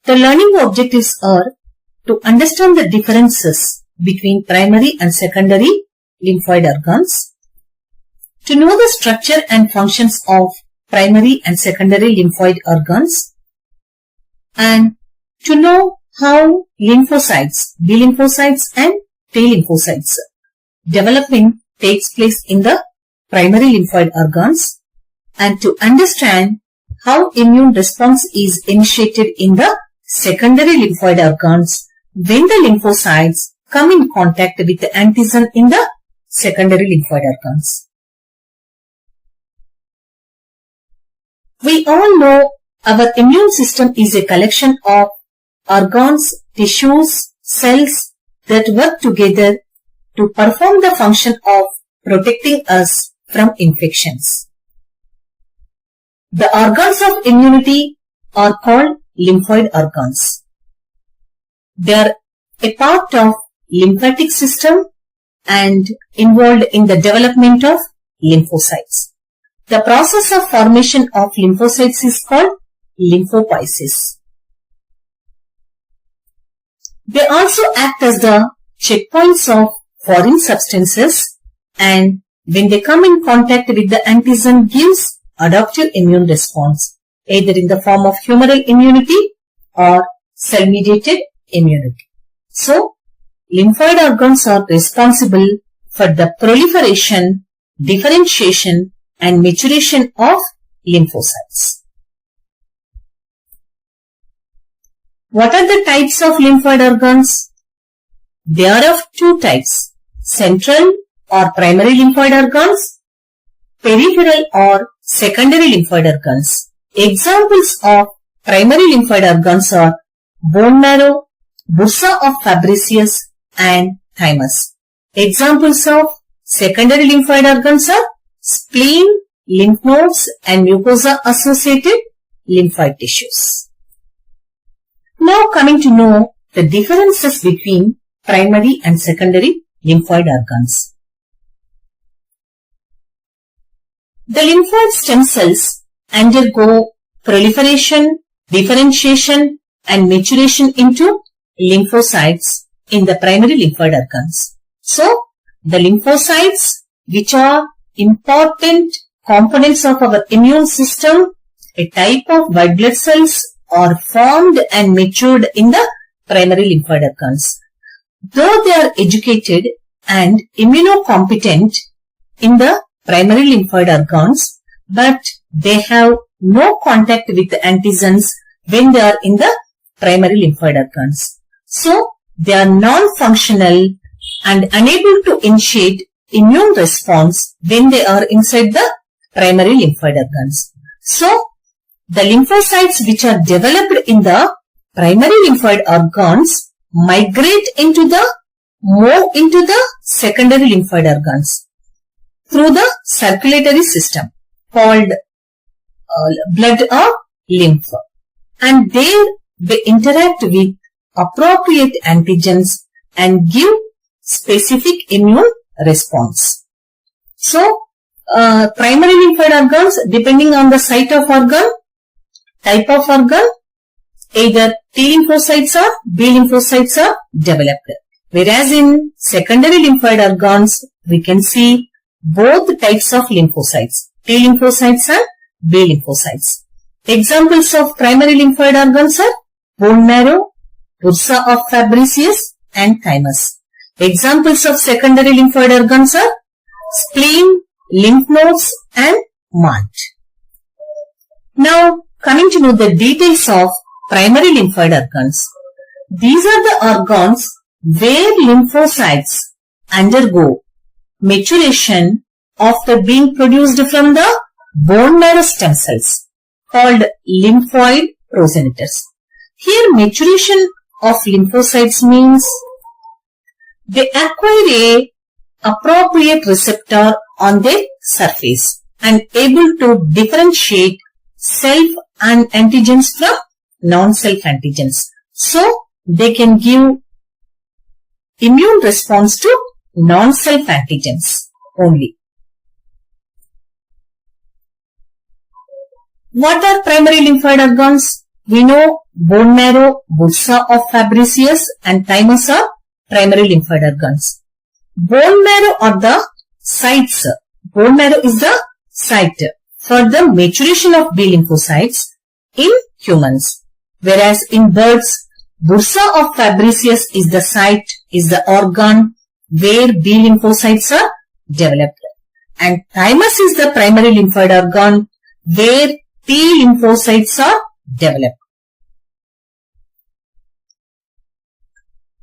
The learning objectives are to understand the differences between primary and secondary lymphoid organs, to know the structure and functions of primary and secondary lymphoid organs, and to know how lymphocytes, B lymphocytes and T lymphocytes development takes place in the primary lymphoid organs, and to understand how immune response is initiated in the secondary lymphoid organs when the lymphocytes come in contact with the antigen in the secondary lymphoid organs. We all know our immune system is a collection of organs, tissues, cells that work together to perform the function of protecting us from infections. The organs of immunity are called lymphoid organs. They are a part of lymphatic system and involved in the development of lymphocytes. The process of formation of lymphocytes is called lymphopoiesis. They also act as the checkpoints of foreign substances, and when they come in contact with the antigen gives adaptive immune response, either in the form of humoral immunity or cell-mediated immunity. So, lymphoid organs are responsible for the proliferation, differentiation and maturation of lymphocytes. What are the types of lymphoid organs? They are of two types: central or primary lymphoid organs, peripheral or secondary lymphoid organs. Examples of primary lymphoid organs are bone marrow, bursa of Fabricius and thymus. Examples of secondary lymphoid organs are spleen, lymph nodes and mucosa associated lymphoid tissues. Now coming to know the differences between primary and secondary lymphoid organs. The lymphoid stem cells undergo proliferation, differentiation and maturation into lymphocytes in the primary lymphoid organs. So, the lymphocytes, which are important components of our immune system, a type of white blood cells, are formed and matured in the primary lymphoid organs. Though they are educated and immunocompetent in the primary lymphoid organs, but they have no contact with the antigens when they are in the primary lymphoid organs. So, they are non-functional and unable to initiate immune response when they are inside the primary lymphoid organs. So, the lymphocytes which are developed in the primary lymphoid organs migrate move into the secondary lymphoid organs through the circulatory system called blood or lymph, and there they interact with appropriate antigens and give specific immune response. So, primary lymphoid organs, depending on the site of organ, type of organ, either T lymphocytes or B lymphocytes are developed. Whereas in secondary lymphoid organs, we can see both types of lymphocytes, T lymphocytes and B lymphocytes. Examples of primary lymphoid organs are bone marrow, bursa of Fabricius and thymus. Examples of secondary lymphoid organs are spleen, lymph nodes and mant. Now, coming to know the details of primary lymphoid organs. These are the organs where lymphocytes undergo maturation after being produced from the bone marrow stem cells called lymphoid progenitors. Here, maturation of lymphocytes means they acquire a appropriate receptor on their surface and able to differentiate self and antigens from non-self antigens. So, they can give immune response to non-self antigens only. What are primary lymphoid organs? We know bone marrow, bursa of Fabricius and thymus are primary lymphoid organs. Bone marrow are the sites. Bone marrow is the site for the maturation of B lymphocytes in humans. Whereas in birds, bursa of Fabricius is the site, is the organ where B lymphocytes are developed. And thymus is the primary lymphoid organ where T lymphocytes are developed.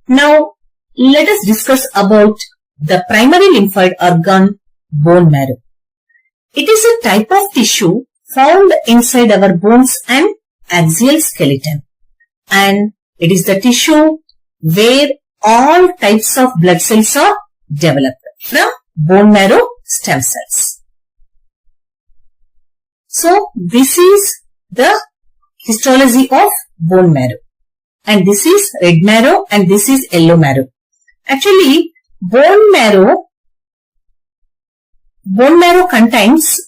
Now, let us discuss about the primary lymphoid organ, bone marrow. It is a type of tissue found inside our bones and axial skeleton. And it is the tissue where all types of blood cells are developed from bone marrow stem cells. So, this is the histology of bone marrow. And this is red marrow and this is yellow marrow. Actually, bone marrow contains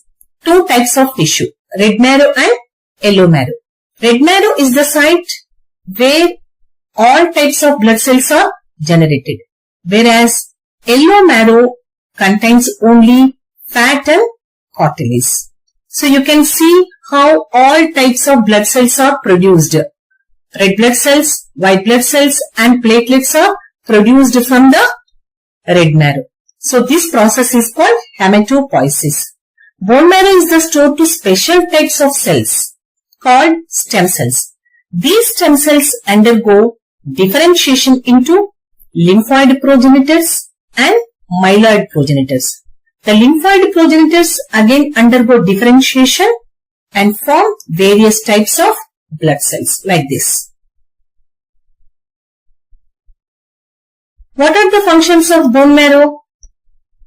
two types of tissue, red marrow and yellow marrow. Red marrow is the site where all types of blood cells are generated, whereas yellow marrow contains only fat and cartilage. So you can see how all types of blood cells are produced. Red blood cells, white blood cells and platelets are produced from the red marrow. So this process is called hematopoiesis. Bone marrow is the store to special types of cells called stem cells. These stem cells undergo differentiation into lymphoid progenitors and myeloid progenitors. The lymphoid progenitors again undergo differentiation and form various types of blood cells like this. What are the functions of bone marrow?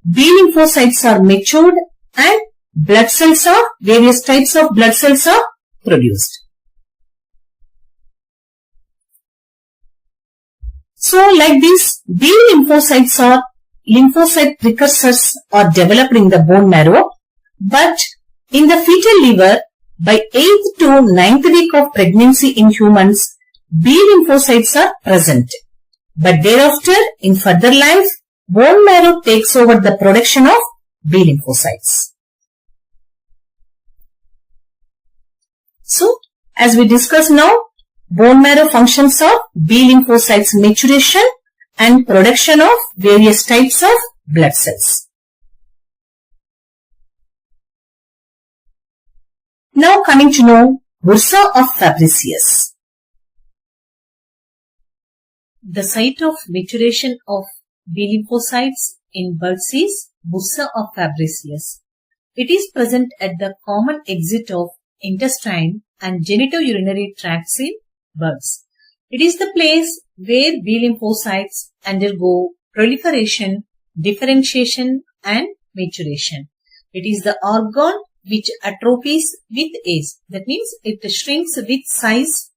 B lymphocytes are matured and blood cells are, various types of blood cells are produced. So like this, B lymphocytes are lymphocyte precursors are developed in the bone marrow, but in the fetal liver, by 8th to 9th week of pregnancy in humans, B lymphocytes are present. But thereafter, in further life, bone marrow takes over the production of B lymphocytes. So, as we discuss now, bone marrow functions are B lymphocytes maturation and production of various types of blood cells. Now coming to know bursa of Fabricius. The site of maturation of B lymphocytes in birds is bursa of Fabricius. It is present at the common exit of intestine and genitourinary tracts in birds. It is the place where B lymphocytes undergo proliferation, differentiation and maturation. It is the organ which atrophies with age. That means it shrinks with size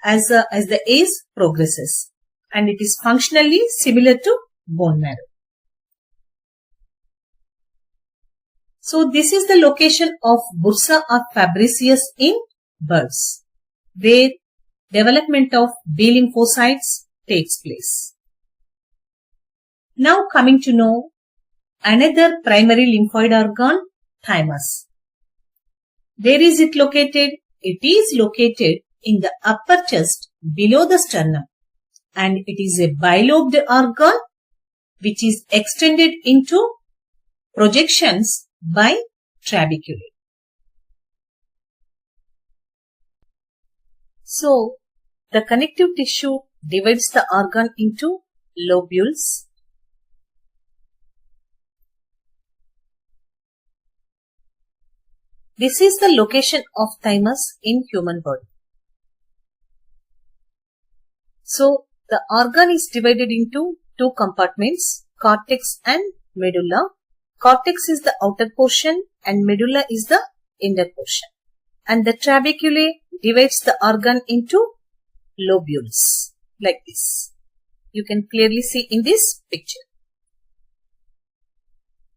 as the age progresses. And it is functionally similar to bone marrow. So this is the location of bursa of Fabricius in birds, where development of B lymphocytes takes place. Now coming to know another primary lymphoid organ, thymus. Where is it located? It is located in the upper chest below the sternum, and it is a bilobed organ which is extended into projections by trabeculae. So, the connective tissue divides the organ into lobules. This is the location of thymus in human body. So, the organ is divided into two compartments, cortex and medulla. Cortex is the outer portion and medulla is the inner portion. And the trabeculae divides the organ into lobules like this. You can clearly see in this picture.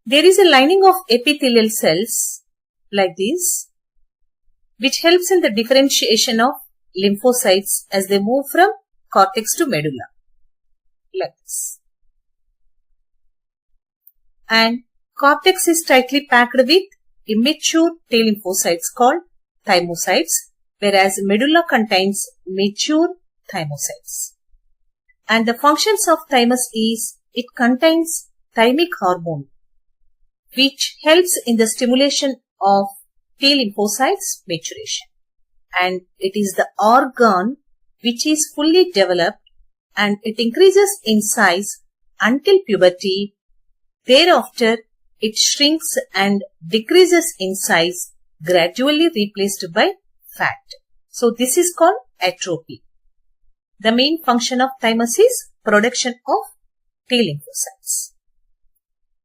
There is a lining of epithelial cells like this, which helps in the differentiation of lymphocytes as they move from cortex to medulla, like this. And cortex is tightly packed with immature T lymphocytes called thymocytes, whereas medulla contains mature thymocytes. And the functions of thymus is it contains thymic hormone, which helps in the stimulation of T lymphocytes maturation. And it is the organ which is fully developed and it increases in size until puberty. Thereafter, it shrinks and decreases in size, gradually replaced by fat. So this is called atrophy. The main function of thymus is production of T lymphocytes.